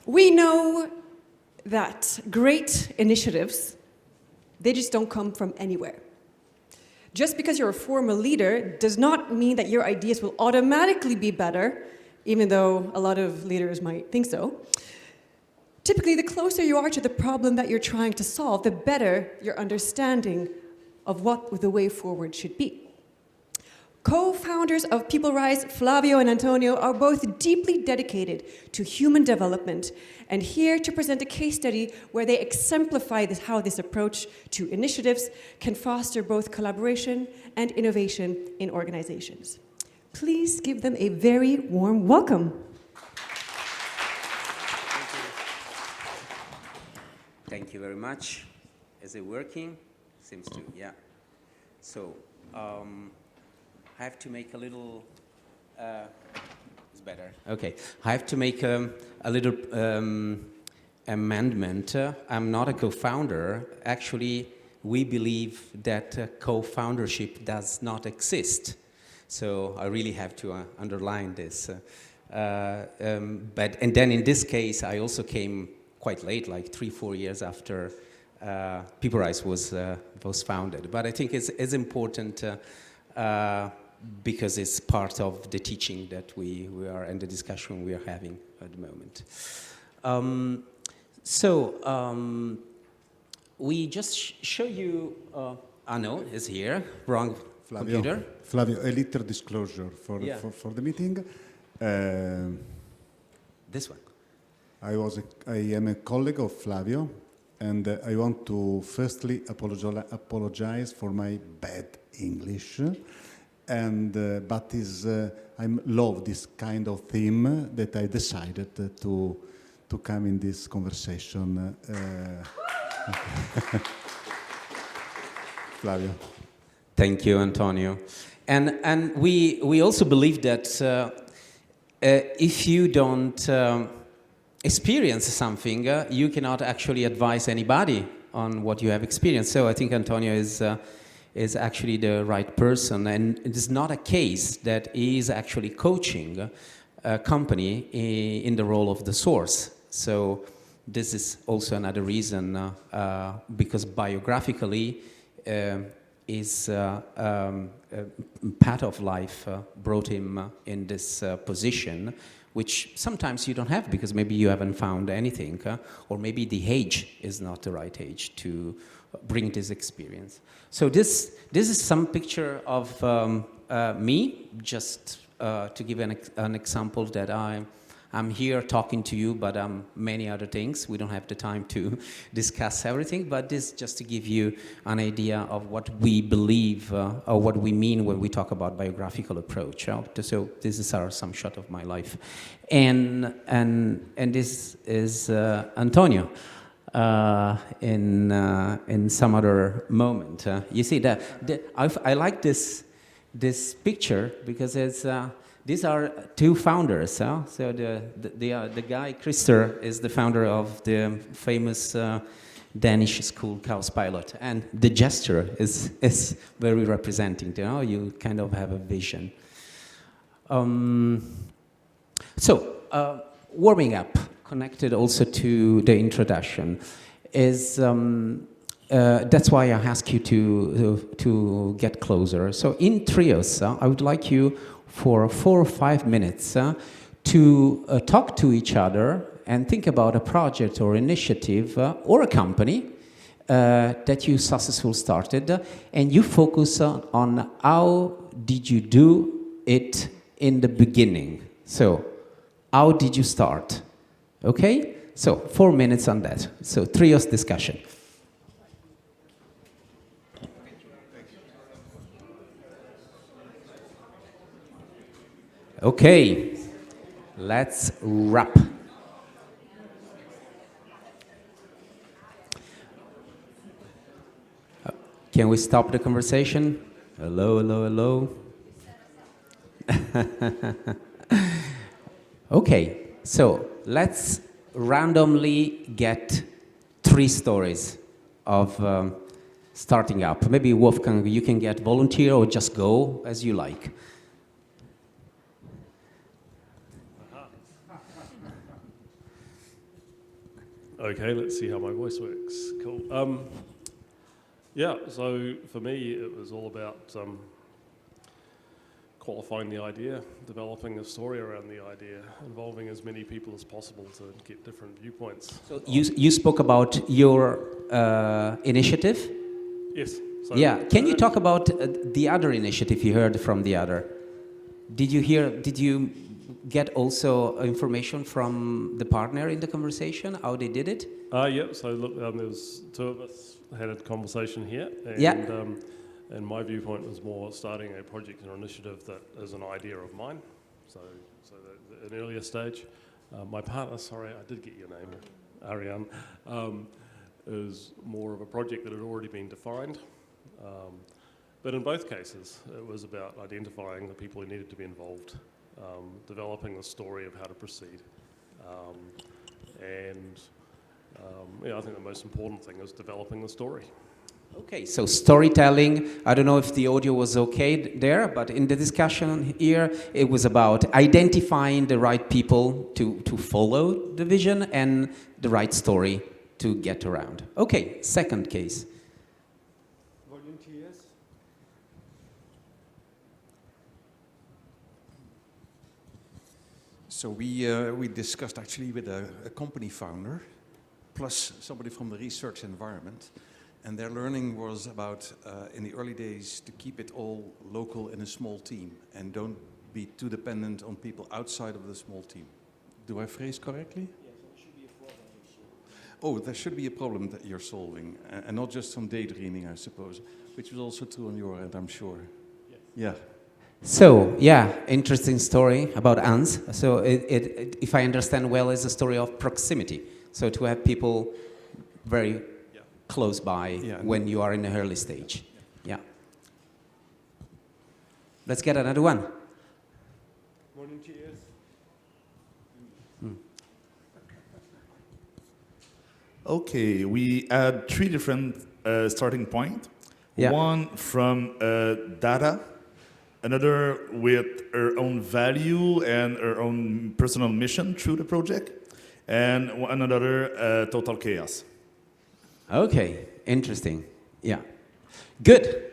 We know that great initiatives, they just don't come from anywhere. Just because you're a former leader does not mean that your ideas will automatically be better, even though a lot of leaders might think so. Typically, the closer you are to the problem that you're trying to solve, the better your understanding of what the way forward should be. Co-founders of PeopleRise, Flavio and Antonio, are both deeply dedicated to human development and here to present a case study where they exemplify how this approach to initiatives can foster both collaboration and innovation in organizations. Please give them a very warm welcome. Thank you very much. Is it working? Seems to, yeah. So, I have to make a little, it's better. Okay, I have to make a little amendment. I'm not a co-founder. Actually, we believe that co-foundership does not exist. So I really have to underline this. And then in this case, I also came quite late, like 3-4 years after PeopleRise was founded. But I think it's important because it's part of the teaching that we are and the discussion we are having at the moment. We just show you, Arno is here, wrong Flavio, computer. Flavio, a little disclosure for the meeting. This one. I am a colleague of Flavio, and I want to firstly apologize for my bad English. And but I love this kind of theme that I decided to come in this conversation. Flavio. Thank you, Antonio. And we also believe that if you don't experience something, you cannot actually advise anybody on what you have experienced. So I think Antonio is actually the right person, and it is not a case that he is actually coaching a company in the role of the source. So this is also another reason, because biographically his path of life brought him in this position, which sometimes you don't have because maybe you haven't found anything, or maybe the age is not the right age to bring this experience. So this is some picture of me, just to give an example that I'm here talking to you, but many other things. We don't have the time to discuss everything, but this just to give you an idea of what we believe or what we mean when we talk about biographical approach. So this is some shot of my life, and this is Antonio. In some other moment, you see that I like this picture because it's these are two founders. So the guy Christer is the founder of the famous Danish school Cowspilot, and the gesture is very representing. You kind of have a vision. Warming up. Connected also to the introduction is that's why I ask you to get closer. So in trios, I would like you for 4 or 5 minutes to talk to each other and think about a project or initiative or a company that you successfully started, and you focus on how did you do it in the beginning. So how did you start? Okay, so 4 minutes on that. So trios discussion. Okay, let's wrap. Can we stop the conversation? Hello, hello, hello. Okay, so let's randomly get 3 stories of starting up. Maybe Wolfgang, you can get volunteer or just go as you like. Okay, let's see how my voice works. Cool. Yeah, so for me, it was all about qualifying the idea, developing a story around the idea, involving as many people as possible to get different viewpoints. So you spoke about your initiative? Yes. So Yeah, can you talk about the other initiative you heard from the other? Did you get also information from the partner in the conversation, how they did it? Yeah, so look, there's two of us had a conversation here, and, Yeah. And my viewpoint was more starting a project or initiative that is an idea of mine, so an earlier stage. My partner, sorry, I did get your name, Ariane, is more of a project that had already been defined. But in both cases, it was about identifying the people who needed to be involved, developing the story of how to proceed. Yeah, I think the most important thing is developing the story. Okay, so storytelling, I don't know if the audio was okay there, but in the discussion here, it was about identifying the right people to follow the vision and the right story to get around. Okay, second case. Volunteers. So we discussed actually with a company founder, plus somebody from the research environment, and their learning was about, in the early days, to keep it all local in a small team and don't be too dependent on people outside of the small team. Do I phrase correctly? Yes, it should be a problem you're solving. Oh, there should be a problem that you're solving, and not just some daydreaming, I suppose, which was also true on your end, I'm sure. Yes. Yeah. So, yeah, interesting story about ants. So, if I understand well, it's a story of proximity. So, to have people very close by when you are in an early stage. Yeah. Let's get another one. Volunteers. Okay, we had three different starting points. Yeah. One from data, another with her own value and her own personal mission through the project, and another total chaos. Okay, interesting. Yeah, good.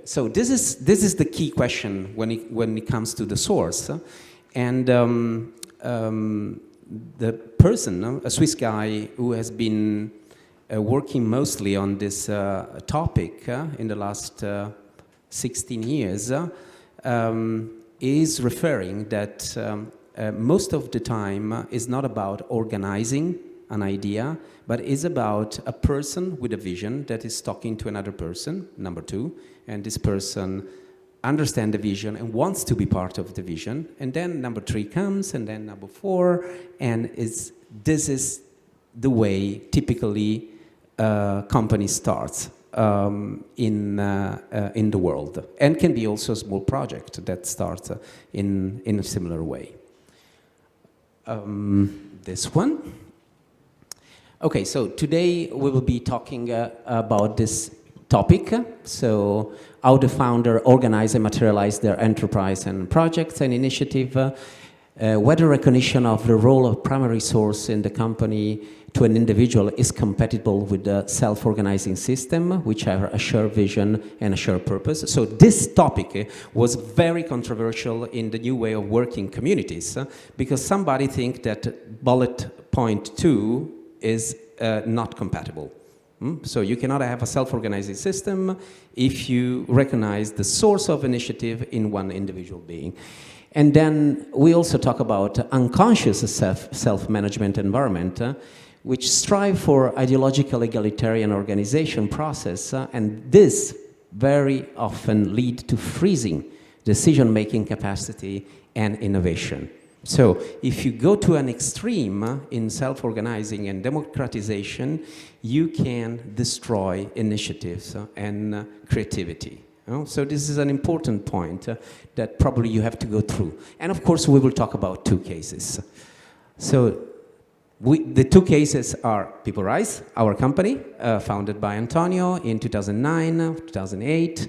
So this is the key question when it comes to the source, and the person, a Swiss guy who has been working mostly on this topic in the last 16 years, is referring that most of the time is not about organizing an idea, but is about a person with a vision that is talking to another person, number two, and this person understands the vision and wants to be part of the vision, and then number three comes, and then number four, and this is the way typically company starts in the world, and can be also a small project that starts in a similar way. This one. Okay, so today we will be talking about this topic. So how the founder organize and materialize their enterprise and projects and initiative, whether recognition of the role of primary source in the company to an individual is compatible with the self-organizing system, which have a shared vision and a shared purpose. So this topic was very controversial in the new way of working communities, because somebody think that bullet point 2 is not compatible. So you cannot have a self-organizing system if you recognize the source of initiative in one individual being. And then we also talk about unconscious self-management environment, which strive for ideological egalitarian organization process, and this very often lead to freezing decision-making capacity and innovation. So if you go to an extreme in self-organizing and democratization, you can destroy initiatives and creativity. So this is an important point that probably you have to go through. And of course, we will talk about two cases. So the two cases are People Rise, our company, founded by Antonio in 2009, 2008.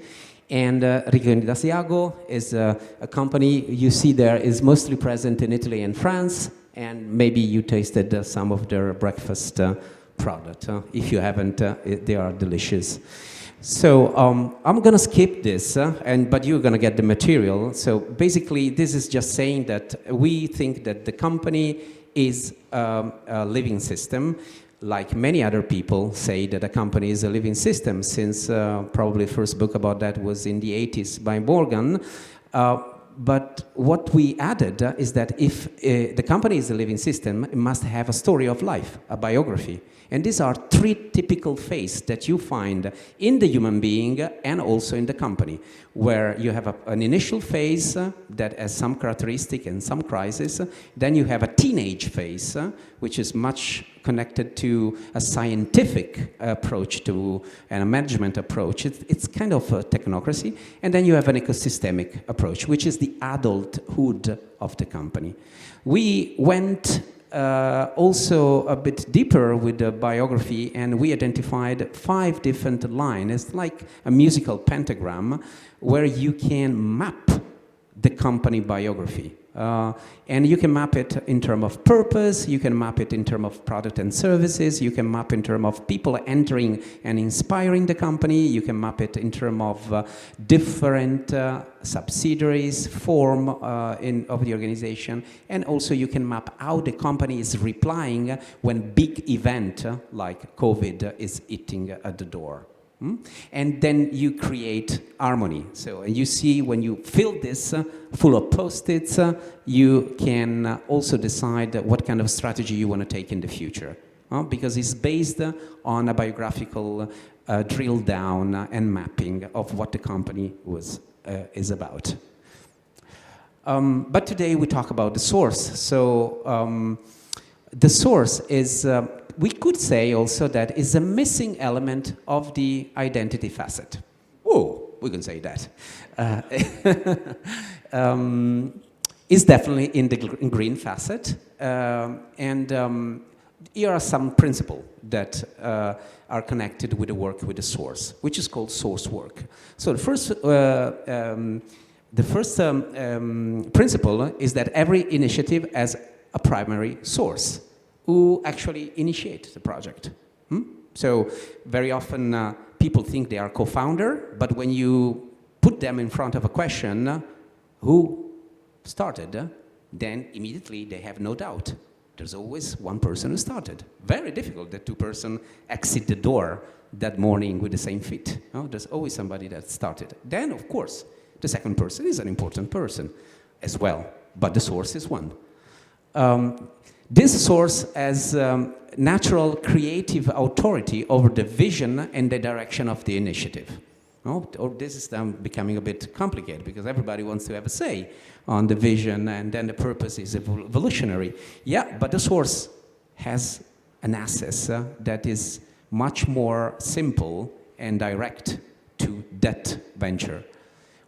And Rigoni di Asiago is a company you see there is mostly present in Italy and France, and maybe you tasted some of their breakfast product. If you haven't, they are delicious. So I'm gonna skip this, but you're gonna get the material. So basically, this is just saying that we think that the company is a living system, like many other people say that a company is a living system, since probably the first book about that was in the 80s by Morgan. But what we added is that if the company is a living system, it must have a story of life, a biography. And these are three typical phases that you find in the human being and also in the company, where you have an initial phase that has some characteristic and some crisis. Then you have a teenage phase, which is much connected to a scientific approach to and a management approach. It's kind of a technocracy. And then you have an ecosystemic approach, which is the adulthood of the company. We went also a bit deeper with the biography, and we identified 5 different lines. It's like a musical pentagram where you can map the company biography. And you can map it in terms of purpose, you can map it in terms of product and services, you can map in terms of people entering and inspiring the company, you can map it in terms of different subsidiaries, form of the organization, and also you can map how the company is replying when big event like COVID is hitting at the door. And then you create harmony. So you see when you fill this full of post-its, you can also decide what kind of strategy you want to take in the future. Because it's based on a biographical drill down and mapping of what the company is about. But today we talk about the source. So the source is we could say also that is a missing element of the identity facet. Oh, we can say that. Is definitely in the green facet. And here are some principles that are connected with the work with the source, which is called source work. So the first principle is that every initiative has a primary source who actually initiate the project. So very often people think they are co-founder, but when you put them in front of a question, who started, then immediately they have no doubt. There's always one person who started. Very difficult that 2 persons exit the door that morning with the same feet. There's always somebody that started. Then, of course, the second person is an important person as well, but the source is one. This source has natural creative authority over the vision and the direction of the initiative. Or this is becoming a bit complicated because everybody wants to have a say on the vision and then the purpose is evolutionary. Yeah, but the source has an access that is much more simple and direct to that venture.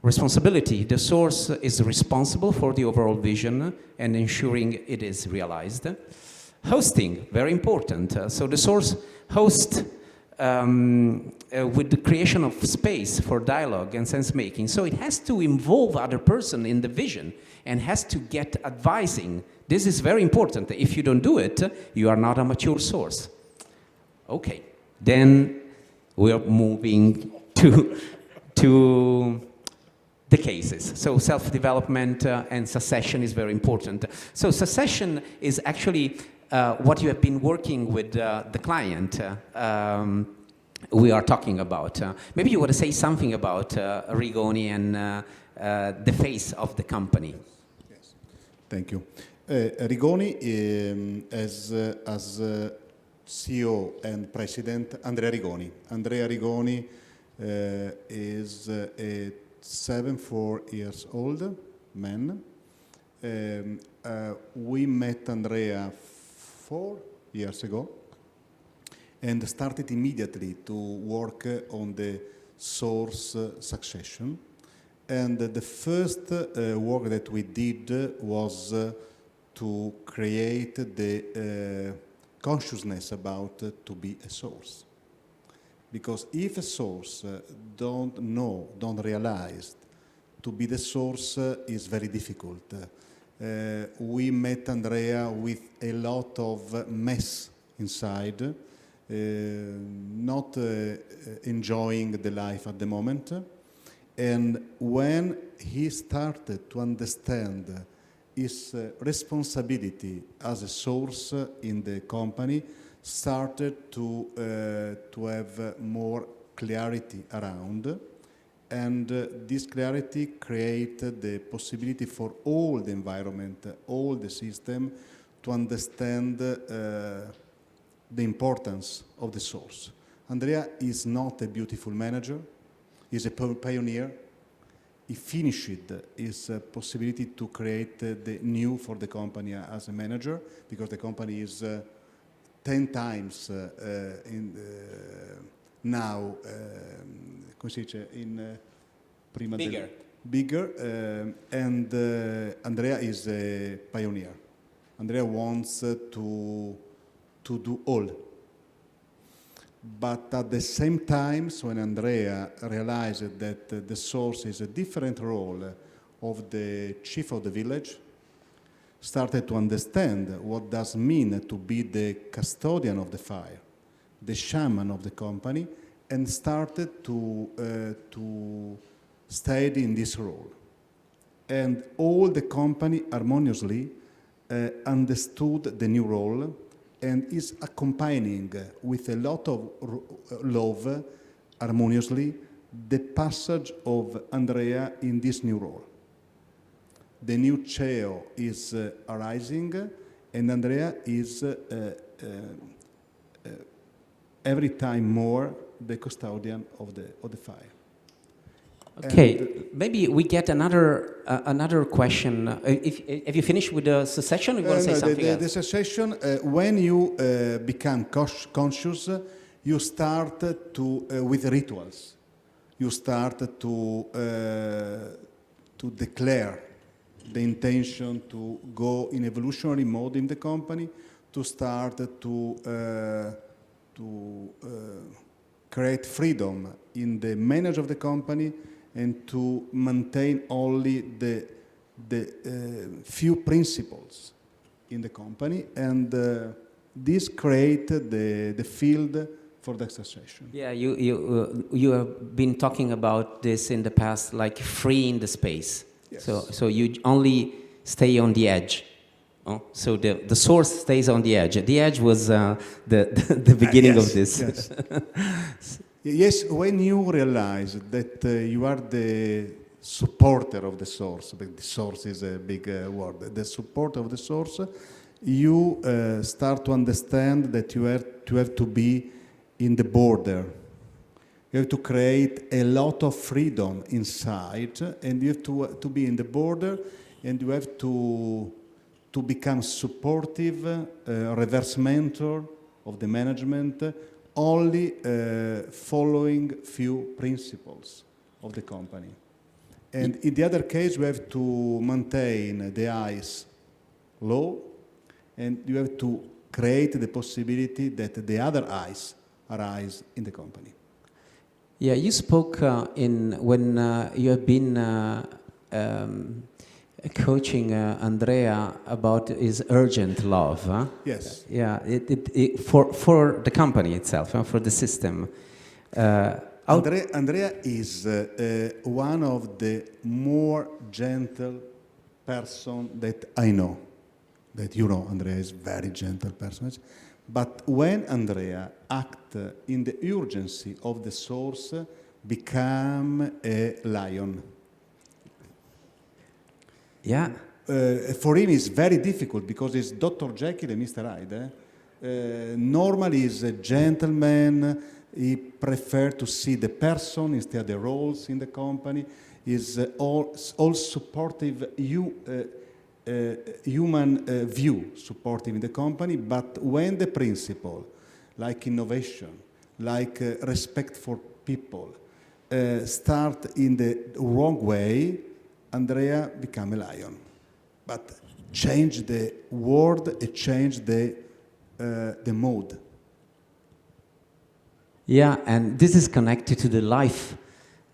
Responsibility. The source is responsible for the overall vision and ensuring it is realized. Hosting, very important. So the source hosts with the creation of space for dialogue and sense-making. So it has to involve other person in the vision and has to get advising. This is very important. If you don't do it, you are not a mature source. Okay, then we are moving to the cases. So self-development and succession is very important. So succession is actually what you have been working with the client we are talking about. Maybe you want to say something about Rigoni and the face of the company. Yes, thank you. Rigoni as CEO and President, Andrea Rigoni. Andrea Rigoni is a 74 years old man. We met Andrea 4 years ago and started immediately to work on the source succession. And the first work that we did was to create the consciousness about to be a source. Because if a source don't realize to be the source is very difficult. We met Andrea with a lot of mess inside, not enjoying the life at the moment. And when he started to understand his responsibility as a source in the company, started to have more clarity around, and this clarity created the possibility for all the environment, all the system, to understand the importance of the source. Andrea is not a beautiful manager, he's a pioneer. He finished his possibility to create the new for the company as a manager, because the company is 10 times now, come si dice, prima Bigger. Bigger, and Andrea is a pioneer. Andrea wants to do all. But at the same time, when Andrea realized that the source is a different role of the chief of the village, started to understand what does mean to be the custodian of the fire, the shaman of the company, and started to stay in this role. And all the company harmoniously understood the new role and is accompanying with a lot of love, harmoniously, the passage of Andrea in this new role. The new CEO is arising, and Andrea is every time more the custodian of the fire. Okay, And maybe we get another question. If you finish with the succession, you want to say something else? The succession, when you become conscious, you start to with rituals. You start to declare the intention to go in evolutionary mode in the company, to start to create freedom in the management of the company, and to maintain only the few principles in the company, and this created the field for the succession. Yeah, you have been talking about this in the past, like freeing the space. Yes. So you only stay on the edge. Oh? So the source stays on the edge. The edge was the beginning Yes, of this. Yes. Yes, when you realize that you are the supporter of the source, but the source is a big word, the support of the source, you start to understand that you have to be in the border. You have to create a lot of freedom inside, and you have to be in the border, and you have to become supportive, reverse mentor of the management, only following few principles of the company. And in the other case, you have to maintain the eyes low, and you have to create the possibility that the other eyes arise in the company. Yeah, you spoke when you have been coaching Andrea about his urgent love. Huh? Yes. Yeah, for the company itself, for the system. Andrea is one of the more gentle person that I know. That you know, Andrea is very gentle person. But when Andrea act in the urgency of the source, become a lion. Yeah. For him, it's very difficult because it's Dr. Jekyll and Mr. Hyde. Normally, he's a gentleman. He prefers to see the person instead of the roles in the company. He's all supportive, human view supportive in the company. But when the principle, like innovation, like respect for people, start in the wrong way, Andrea became a lion, but change the word and change the mode. Yeah, and this is connected to the life,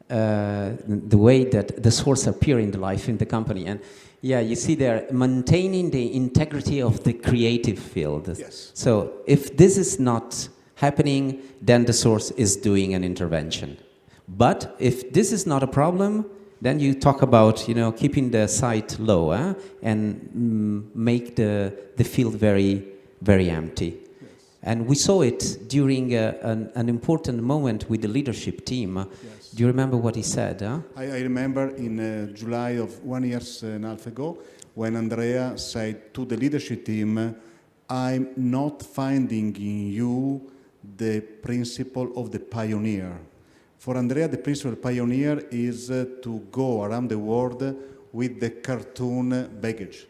the way that the source appear in the life in the company. And Yeah, you see there, maintaining the integrity of the creative field. Yes. So if this is not happening, then the source is doing an intervention. But if this is not a problem, then you talk about, you know, keeping the site low and make the field very, very empty. Yes. And we saw it during an important moment with the leadership team. Yes. Do you remember what he said? I remember in July of 1 year and a half ago when Andrea said to the leadership team, I'm not finding in you the principle of the pioneer. For Andrea, the principle of pioneer is to go around the world with the cartoon baggage.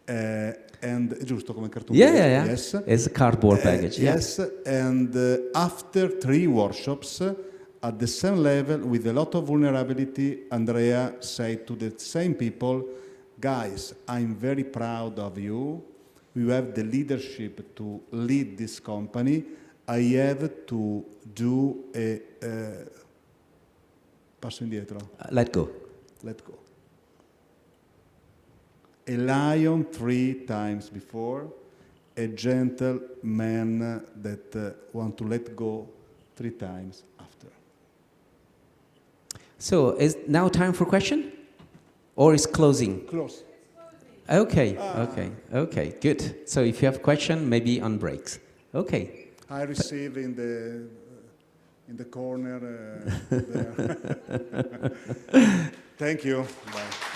And giusto come cartoon Yeah, baggage? yeah, yeah. Yes. It's a cardboard baggage. Yeah. Yes, and after 3 workshops, at the same level, with a lot of vulnerability, Andrea said to the same people, guys, I'm very proud of you. You have the leadership to lead this company. I have to do a... passo indietro. Let go. Let go. A lion 3 times before, a gentle man that want to let go 3 times after. So is now time for question? Or is closing? Close. Okay, okay, good. So if you have question, maybe on breaks. Okay. I receive in the corner there. Thank you. Bye.